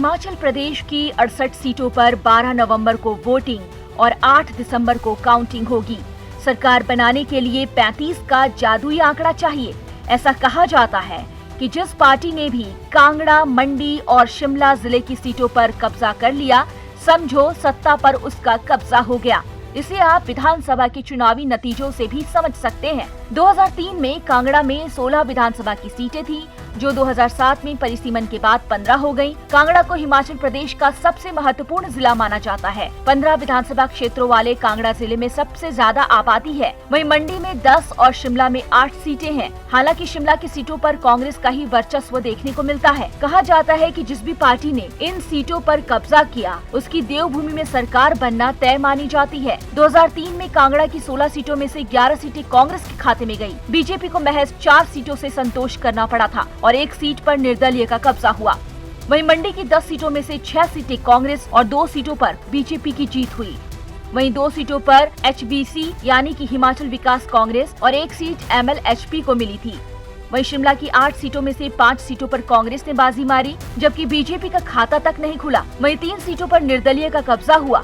हिमाचल प्रदेश की 68 सीटों पर 12 नवंबर को वोटिंग और 8 दिसंबर को काउंटिंग होगी। सरकार बनाने के लिए 35 का जादुई आंकड़ा चाहिए। ऐसा कहा जाता है कि जिस पार्टी ने भी कांगड़ा, मंडी और शिमला जिले की सीटों पर कब्जा कर लिया, समझो सत्ता पर उसका कब्जा हो गया। इसे आप विधानसभा के चुनावी नतीजों से भी समझ सकते हैं। 2003 में कांगड़ा में 16 विधानसभा की सीटें थी, जो 2007 में परिसीमन के बाद 15 हो गयी। कांगड़ा को हिमाचल प्रदेश का सबसे महत्वपूर्ण जिला माना जाता है। 15 विधानसभा क्षेत्रों वाले कांगड़ा जिले में सबसे ज्यादा आबादी है। वहीं मंडी में 10 और शिमला में 8 सीटें हैं। हालांकि शिमला की सीटों पर कांग्रेस का ही वर्चस्व देखने को मिलता है। कहा जाता है कि जिस भी पार्टी ने इन सीटों पर कब्जा किया, उसकी देवभूमि में सरकार बनना तय मानी जाती है। 2003 में कांगड़ा की 16 सीटों में से 11 सीटें कांग्रेस के खाते में गयी। बीजेपी को महज 4 सीटों से संतोष करना पड़ा था और 1 सीट पर निर्दलीय का कब्जा हुआ। वहीं मंडी की 10 सीटों में से 6 सीटें कांग्रेस और 2 सीटों पर बीजेपी की जीत हुई। वहीं 2 सीटों पर HBC यानी कि हिमाचल विकास कांग्रेस और 1 सीट MLHP को मिली थी। वहीं शिमला की 8 सीटों में से 5 सीटों पर कांग्रेस ने बाजी मारी, जबकि बीजेपी का खाता तक नहीं खुला। वहीं 3 सीटों पर निर्दलीय का कब्जा हुआ।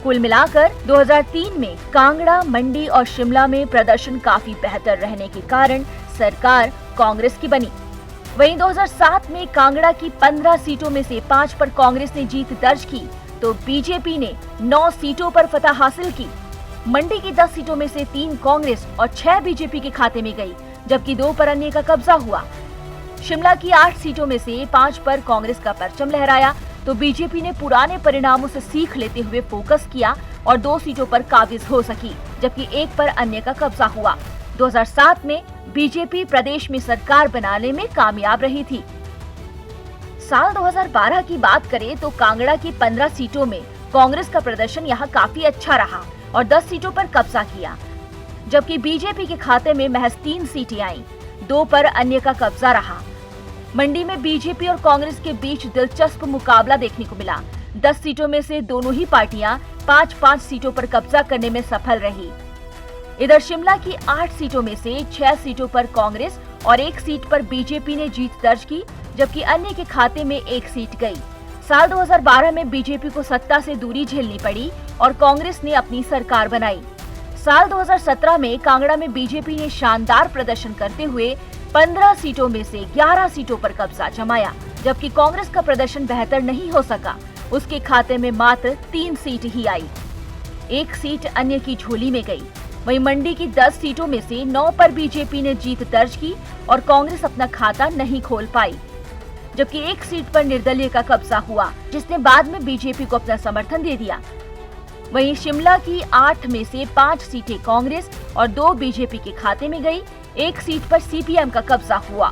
कुल मिलाकर 2003 में कांगड़ा, मंडी और शिमला में प्रदर्शन काफी बेहतर रहने के कारण सरकार कांग्रेस की बनी। वहीं 2007 में कांगड़ा की 15 सीटों में से 5 पर कांग्रेस ने जीत दर्ज की, तो बीजेपी ने 9 सीटों पर फतह हासिल की। मंडी की 10 सीटों में से 3 कांग्रेस और 6 बीजेपी के खाते में गई, जबकि 2 पर अन्य का कब्जा हुआ। शिमला की 8 सीटों में से 5 पर कांग्रेस का परचम लहराया, तो बीजेपी ने पुराने परिणामों से सीख लेते हुए फोकस किया और 2 सीटों पर काबिज हो सकी, जबकि 1 पर अन्य का कब्जा हुआ। 2007 में बीजेपी प्रदेश में सरकार बनाने में कामयाब रही थी। साल 2012 की बात करें तो कांगड़ा की 15 सीटों में कांग्रेस का प्रदर्शन यहां काफी अच्छा रहा और 10 सीटों पर कब्जा किया, जबकि बीजेपी के खाते में महज 3 सीटें आईं, 2 पर अन्य का कब्जा रहा। मंडी में बीजेपी और कांग्रेस के बीच दिलचस्प मुकाबला देखने को मिला। 10 सीटों में से दोनों ही पार्टियां 5-5 सीटों पर कब्जा करने में सफल रही। इधर शिमला की 8 सीटों में से 6 सीटों पर कांग्रेस और 1 सीट पर बीजेपी ने जीत दर्ज की, जबकि अन्य के खाते में 1 सीट गई। साल 2012 में बीजेपी को सत्ता से दूरी झेलनी पड़ी और कांग्रेस ने अपनी सरकार बनाई। साल 2017 में कांगड़ा में बीजेपी ने शानदार प्रदर्शन करते हुए 15 सीटों में से 11 सीटों पर कब्जा जमाया, जबकि कांग्रेस का प्रदर्शन बेहतर नहीं हो सका। उसके खाते में मात्र 3 सीट ही आई, 1 सीट अन्य की झोली में गई। वहीं मंडी की 10 सीटों में से 9 पर बीजेपी ने जीत दर्ज की और कांग्रेस अपना खाता नहीं खोल पाई, जबकि 1 सीट पर निर्दलीय का कब्जा हुआ, जिसने बाद में बीजेपी को अपना समर्थन दे दिया। वहीं शिमला की 8 में से 5 सीटें कांग्रेस और 2 बीजेपी के खाते में गई, 1 सीट पर CPM का कब्जा हुआ।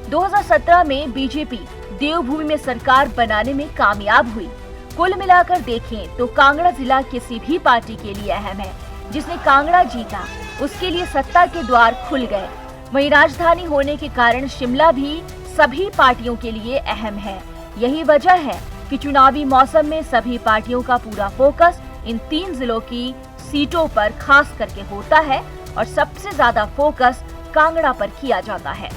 2017 में बीजेपी देवभूमि में सरकार बनाने में कामयाब हुई। कुल मिलाकर देखें तो कांगड़ा जिला किसी भी पार्टी के लिए अहम है। जिसने कांगड़ा जीता, उसके लिए सत्ता के द्वार खुल गए। वहीं राजधानी होने के कारण शिमला भी सभी पार्टियों के लिए अहम है। यही वजह है कि चुनावी मौसम में सभी पार्टियों का पूरा फोकस इन 3 जिलों की सीटों पर खास करके होता है और सबसे ज्यादा फोकस कांगड़ा पर किया जाता है।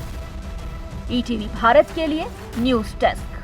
ETV भारत के लिए न्यूज डेस्क।